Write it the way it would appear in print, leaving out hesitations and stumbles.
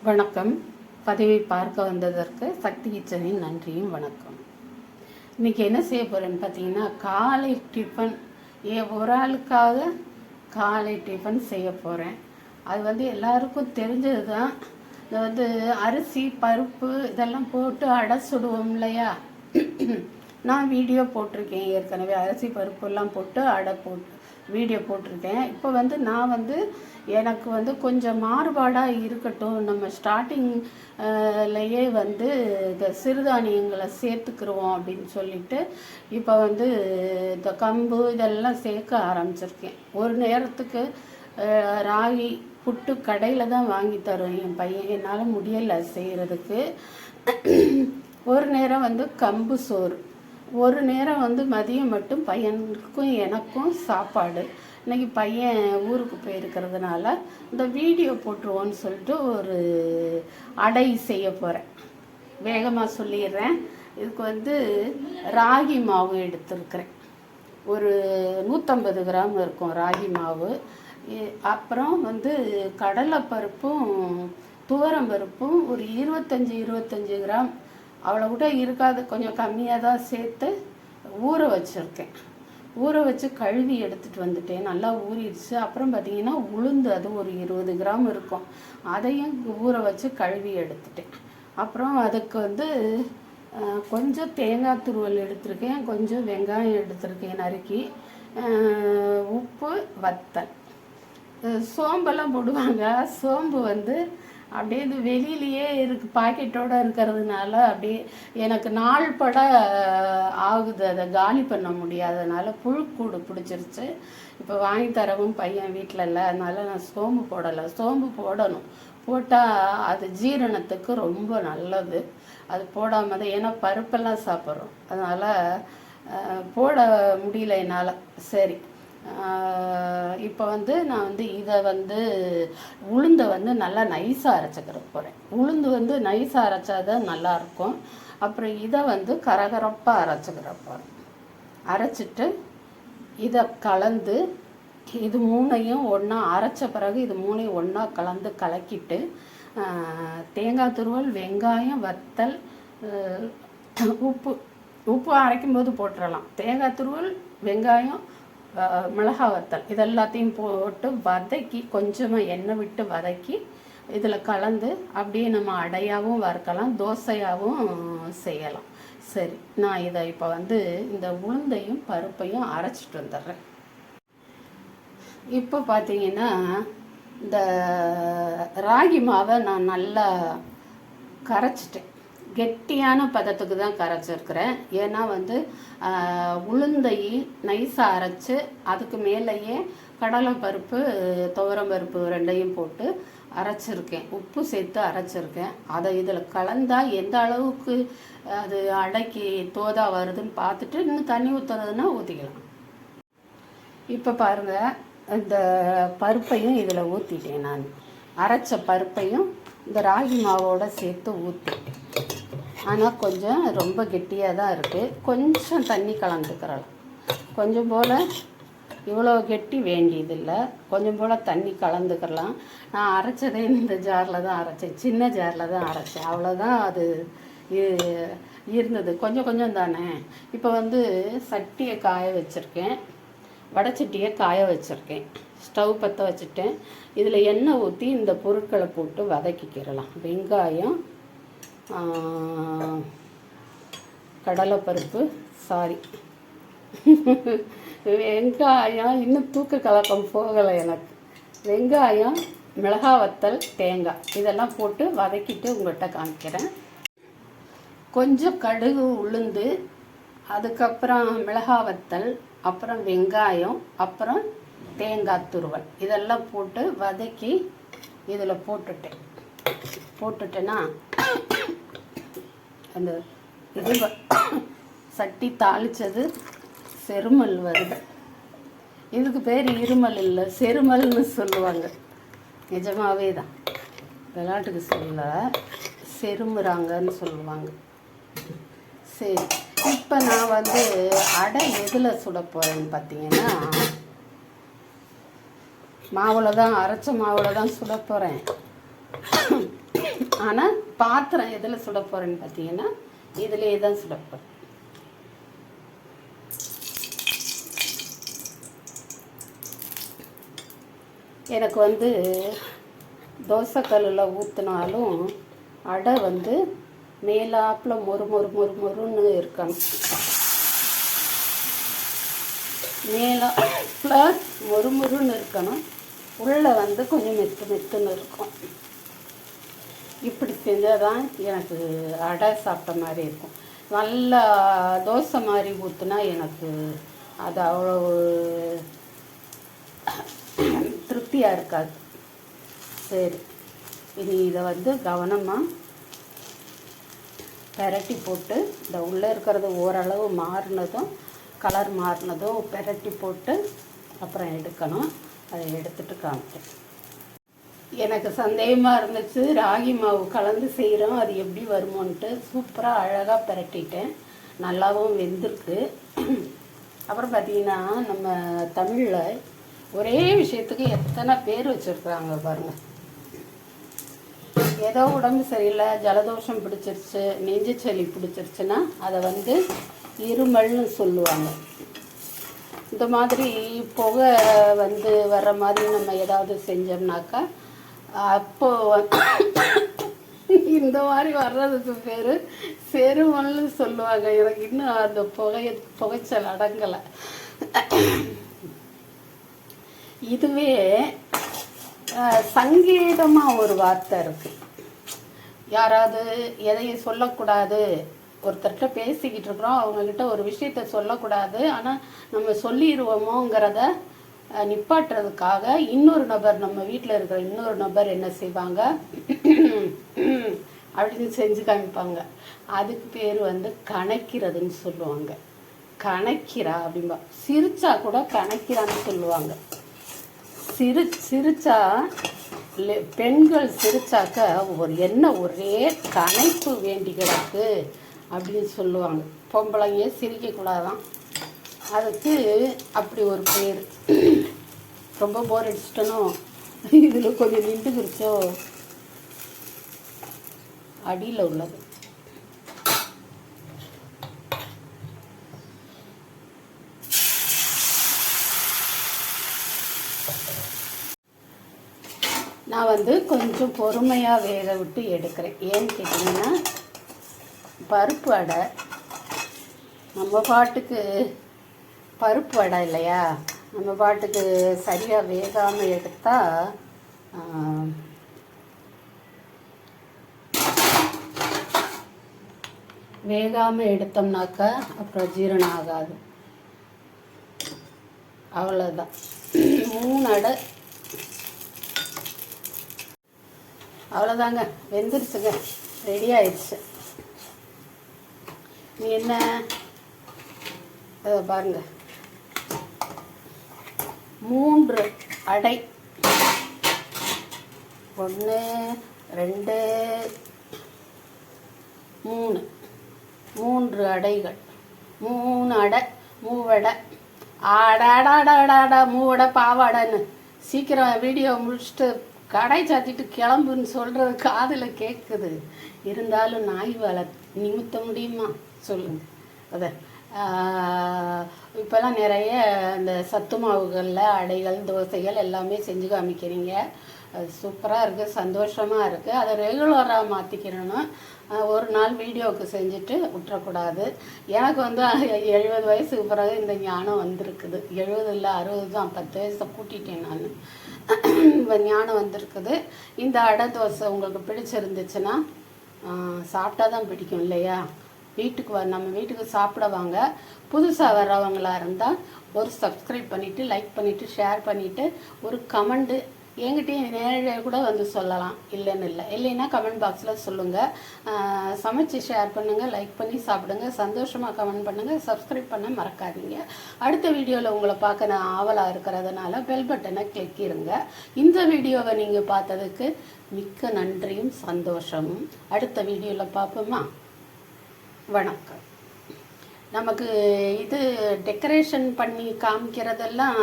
வணக்கம். பதிவை பார்க்க வந்ததற்கு சக்தி கிச்சனின் நன்றியும் வணக்கம். இன்றைக்கி என்ன செய்ய போகிறேன்னு பார்த்தீங்கன்னா, காலை டிஃபன் ஒரு ஆளுக்காக காலை டிஃபன் செய்ய போகிறேன். அது எல்லாருக்கும் தெரிஞ்சது தான். இது அரிசி பருப்பு இதெல்லாம் போட்டு அடை சுடுவோம் இல்லையா. நான் வீடியோ போட்டிருக்கேன் ஏற்கனவே. அரிசி பருப்புலாம் போட்டு அடை போட்டு வீடியோ போட்டிருக்கேன். இப்போ நான் எனக்கு கொஞ்சம் மாறுபாடாக இருக்கட்டும், நம்ம ஸ்டார்டிங்லேயே இந்த சிறுதானியங்களை சேர்த்துக்கிருவோம் அப்படின்னு சொல்லிட்டு இப்போ இந்த கம்பு இதெல்லாம் சேர்க்க ஆரம்பிச்சிருக்கேன். ஒரு நேரத்துக்கு ராகி புட்டு கடையில் தான் வாங்கி தரும் என் பையன், என்னால் முடியலை செய்கிறதுக்கு. ஒரு நேரம் கம்பு சோறு, ஒரு நேரம் மதியம் மட்டும் பையனுக்கும் எனக்கும் சாப்பாடு. இன்றைக்கி பையன் ஊருக்கு போயிருக்கிறதுனால இந்த வீடியோ போட்டுருவோன்னு சொல்லிட்டு ஒரு அடை செய்ய போகிறேன். வேகமாக சொல்லிடுறேன். இதுக்கு ராகி மாவு எடுத்துருக்கிறேன். ஒரு 150 கிராம் இருக்கும் ராகி மாவு. அப்புறம் கடலைப்பருப்பும் துவரம்பருப்பும் ஒரு 25 கிராம், அவ்வளோ கூட இருக்காது, கொஞ்சம் கம்மியாக தான் சேர்த்து ஊற வச்சுருக்கேன். ஊற வச்சு கழுவி எடுத்துகிட்டு வந்துட்டேன். நல்லா ஊறிடுச்சு. அப்புறம் பார்த்திங்கன்னா உளுந்து, அது ஒரு 20 கிராம் இருக்கும், அதையும் ஊற வச்சு கழுவி எடுத்துட்டேன். அப்புறம் அதுக்கு கொஞ்சம் தேங்காய் துருவல் எடுத்திருக்கேன், கொஞ்சம் வெங்காயம் எடுத்திருக்கேன் நறுக்கி, உப்பு, வத்தல். சோம்பெல்லாம் போடுவாங்க. சோம்பு அப்படியே இது வெளியிலேயே பாக்கெட்டோடு இருக்கிறதுனால அப்படியே எனக்கு நாள் பட ஆகுது, அதை காலி பண்ண முடியாததுனால புழுக்கூடு பிடிச்சிருச்சு. இப்போ வாங்கி தரவும் பையன் வீட்டில் இல்லை, அதனால நான் சோம்பு போடலை. சோம்பு போடணும், போட்டால் அது ஜீரணத்துக்கு ரொம்ப நல்லது. அது போடாமல் தான், ஏன்னா பருப்பெல்லாம் சாப்பிட்றோம், அதனால் போட முடியல என்னால். சரி, இப்போ நான் இதை உளுந்தை நல்லா நைஸாக அரைச்சிக்கிற போகிறேன். உளுந்து நைஸாக அரைச்சாதான் நல்லாயிருக்கும். அப்புறம் இதை கரகரப்பாக அரைச்சிக்கிற போகிறேன். அரைச்சிட்டு இதை கலந்து, இது மூணையும் ஒன்றா அரைச்ச பிறகு இது மூணையும் ஒன்றா கலந்து கலக்கிட்டு, தேங்காய் துருவல், வெங்காயம், வத்தல், உப்பு அரைக்கும்போது போட்டுடலாம். தேங்காய் துருவல், வெங்காயம், மிளகாய் வத்தல் இதெல்லாத்தையும் போட்டு வதக்கி, கொஞ்சமாக எண்ணெய் விட்டு வதக்கி இதில் கலந்து அப்படியே நம்ம அடையாகவும் வறுக்கலாம், தோசையாகவும் செய்யலாம். சரி, நான் இதை இப்போ இந்த உளுந்தையும் பருப்பையும் அரைச்சிட்டு வந்துடுறேன். இப்போ பார்த்தீங்கன்னா இந்த ராகி மாவை நான் நல்லா கரைச்சிட்டேன். கெட்டியான பதத்துக்கு தான் கரைச்சிருக்கிறேன். ஏன்னா உளுந்தை நைஸாக அரைச்சி அதுக்கு மேலேயே கடலைப்பருப்பு, துவரம்பருப்பு ரெண்டையும் போட்டு அரைச்சிருக்கேன். உப்பு சேர்த்து அரைச்சிருக்கேன். அதை இதில் கலந்தால் எந்த அளவுக்கு அது அடைக்கி தோதா வருதுன்னு பார்த்துட்டு இன்னும் தண்ணி ஊற்றுறதுன்னா ஊற்றிக்கலாம். இப்போ பாருங்கள், இந்த பருப்பையும் இதில் ஊற்றிட்டேன். நான் அரைச்ச பருப்பையும் இந்த ராகி மாவோடு சேர்த்து ஊற்றிட்டேன். ஆனால் கொஞ்சம் ரொம்ப கெட்டியாக தான் இருக்குது. கொஞ்சம் தண்ணி கலந்துக்கிறலாம். கொஞ்சம் போல், இவ்வளோ கெட்டி வேண்டியதில்லை, கொஞ்சம் போல் தண்ணி கலந்துக்கிறலாம். நான் அரைச்சதே இந்த ஜாரில் தான் அரைச்சேன், சின்ன ஜாரில் தான் அரைச்சேன். அவ்வளோதான் அது இருந்தது, கொஞ்சம் கொஞ்சம் தானே. இப்போ சட்டியை காய வச்சுருக்கேன், வடைச்சட்டியை காய வச்சுருக்கேன். ஸ்டவ் பற்ற வச்சுட்டேன். இதில் எண்ணெய் ஊற்றி இந்த பொருட்களை போட்டு வதக்கிக்கிறலாம். வெங்காயம், கடலைப்பருப்பு, வெங்காயம், இன்னும் தூக்க கலக்கம் போகலை எனக்கு. வெங்காயம், மிளகாய் வத்தல், தேங்காய் இதெல்லாம் போட்டு வதக்கிட்டு உங்கள்கிட்ட காமிக்கிறேன். கொஞ்சம் கடுகு, உளுந்து, அதுக்கப்புறம் மிளகாய் வத்தல், அப்புறம் வெங்காயம், அப்புறம் தேங்காய் துருவல் இதெல்லாம் போட்டு வதக்கி இதில் போட்டுட்டேன்னா அந்த இது சட்டி தாளித்தது செருமல் வருது. இதுக்கு பேர் இருமல் இல்லை, செருமல்னு சொல்லுவாங்க. நிஜமாகவே தான், விளையாட்டுக்கு சொல்ல, செருமுறாங்கன்னு சொல்லுவாங்க. சரி, இப்போ நான் அடை எதில் சுட போகிறேன்னு பார்த்தீங்கன்னா, மாவில் தான், அரைச்ச மாவில் தான் சுட போகிறேன். ஆனால் பாத்திரம் எதில் சுட போகிறேன்னு பார்த்தீங்கன்னா இதிலே தான் சுட போகிறேன். எனக்கு வந்து தோசைக்கல்லில் ஊற்றினாலும் அடை வந்து மேலாப்பில் மொறுன்னு இருக்கணும். மேலாப்பில் மொறுன்னு இருக்கணும், உள்ளே வந்து கொஞ்சம் மெத்துன்னு இருக்கும். இப்படி செஞ்சால் தான் எனக்கு அடை சாப்பிட்ட மாதிரி இருக்கும். நல்லா தோசை மாதிரி ஊற்றுனா எனக்கு அது அவ்வளோ திருப்தியாக இருக்காது. சரி, இனி இதை வந்து கவனமாக பெரட்டி போட்டு இந்த உள்ளே இருக்கிறது ஓரளவு மாறினதும் கலர் மாறினதும் பெரட்டி போட்டு அப்புறம் எடுக்கணும். அதை எடுத்துகிட்டு காமிக்கிறேன். எனக்கு சந்தேகமாக இருந்துச்சு, ராகி மாவு கலந்து செய்கிறோம் அது எப்படி வருமோன்ட்டு. சூப்பராக அழகாக பெரட்டிட்டேன், நல்லாவும் வெந்திருக்கு. அப்புறம் பார்த்திங்கன்னா நம்ம தமிழில் ஒரே விஷயத்துக்கு எத்தனை பேர் வச்சுருக்குறாங்க பாருங்கள். ஏதோ உடம்பு சரியில்லை, ஜலதோஷம் பிடிச்சிருச்சு, நெஞ்சு சளி பிடிச்சிருச்சுன்னா அதை வந்து இருமல்னு சொல்லுவாங்க. இந்த மாதிரி புகை வந்து வர்ற மாதிரி நம்ம ஏதாவது செஞ்சோம்னாக்கா அப்போது இந்த மாதிரி வர்றதுக்கு பேர் செருமல்னு சொல்லுவாங்க. எனக்கு இன்னும் அந்த புகைச்சல் அடங்கலை. இதுவே சங்கீதமாக ஒரு வார்த்தை இருக்குது. யாராவது எதையும் சொல்லக்கூடாது, ஒருத்தர்கிட்ட பேசிக்கிட்டு இருக்கிறோம், அவங்கக்கிட்ட ஒரு விஷயத்த சொல்லக்கூடாது, ஆனால் நம்ம சொல்லிடுவோமோங்கிறத நிப்பாட்டுறதுக்காக இன்னொரு நபர், நம்ம வீட்டில் இருக்கிற இன்னொரு நபர் என்ன செய்வாங்க அப்படின்னு செஞ்சு காமிப்பாங்க. அதுக்கு பேர் வந்து கணக்கிறதுன்னு சொல்லுவாங்க. கணக்கிறா அப்படின்பா. சிரிச்சா கூட கணக்கிறான்னு சொல்லுவாங்க. சிரிச்சா பெண்கள் சிரிச்சாக்க ஒரே கணைப்பு வேண்டி கிடக்கு அப்படின்னு சொல்லுவாங்க. பொம்பளைங்க சிரிக்கக்கூடாதான், அதுக்கு அப்படி ஒரு பேர். ரொம்ப போர் அடிச்சிட்டனோ, இதில் கொஞ்சம் நின்று குறிச்சோ அடியில் உள்ளது. நான் வந்து கொஞ்சம் பொறுமையாக வேக விட்டு எடுக்கிறேன். ஏன்னு கேட்டிங்கன்னா, பருப்பு வடை நம்ம பாட்டுக்கு பருப்பு வடை இல்லையா, நம்ம பாட்டுக்கு சரியாக வேகாமல் எடுத்தால் வேகாமல் எடுத்தோம்னாக்கா அப்புறம் ஜீரணம் ஆகாது. அவ்வளோதான். 3 அடை அவ்வளோதாங்க, வெந்துருச்சுங்க, ரெடி ஆயிடுச்சு. நீ என்ன பாருங்க, 3 அடை, 1 2 3 3 அடைகள், 3 அடை, மூவடை. ஆடாடாடாடாடா, மூவடை பாவாடைன்னு சீக்கிரம் வீடியோ முடிச்சுட்டு கடை சாத்திட்டு கிளம்புன்னு சொல்கிறது காதில் கேட்குது. இருந்தாலும் நாய் வள நிமித்த முடியுமா சொல்லுங்கள். அதை இப்போல்லாம் நிறைய இந்த சத்து மாவுகளில் அடைகள் தோசைகள் எல்லாமே செஞ்சு காமிக்கிறீங்க. அது சூப்பராக இருக்குது, சந்தோஷமாக இருக்குது. அதை ரெகுலராக மாற்றிக்கிறணும். ஒரு நாள் வீடியோவுக்கு செஞ்சுட்டு விட்டுறக்கூடாது. எனக்கு வந்து 70 வயசுக்கு பிறகு இந்த ஞானம் வந்திருக்குது. 70 இல்லை 60 தான், 10 வயசை கூட்டிட்டேன் நான். ஞானம் வந்திருக்குது. இந்த அடை தோசை உங்களுக்கு பிடிச்சிருந்துச்சுன்னா சாப்பிட்டா தான் பிடிக்கும் இல்லையா. நம்ம வீட்டுக்கு சாப்பிட வாங்க. புதுசாக வர்றவங்களாக இருந்தால் ஒரு சப்ஸ்கிரைப் பண்ணிவிட்டு, லைக் பண்ணிவிட்டு, ஷேர் பண்ணிவிட்டு, ஒரு கமெண்ட்டு என்கிட்டயும் நேரடியாக கூட வந்து சொல்லலாம், இல்லைன்னா கமெண்ட் பாக்ஸில் சொல்லுங்கள். சமைச்சு ஷேர் பண்ணுங்கள், லைக் பண்ணி சாப்பிடுங்க, சந்தோஷமாக கமெண்ட் பண்ணுங்கள், சப்ஸ்கிரைப் பண்ண மறக்காதீங்க. அடுத்த வீடியோவில் உங்களை பார்க்க நான் ஆவலாக இருக்கிறதுனால பெல் பட்டனை கிளிக்கிருங்க. இந்த வீடியோவை நீங்கள் பார்த்ததுக்கு மிக்க நன்றியும் சந்தோஷமும். அடுத்த வீடியோவில் பார்ப்போமா? வணக்கம். நமக்கு இது டெக்கரேஷன் பண்ணி காமிக்கிறதெல்லாம்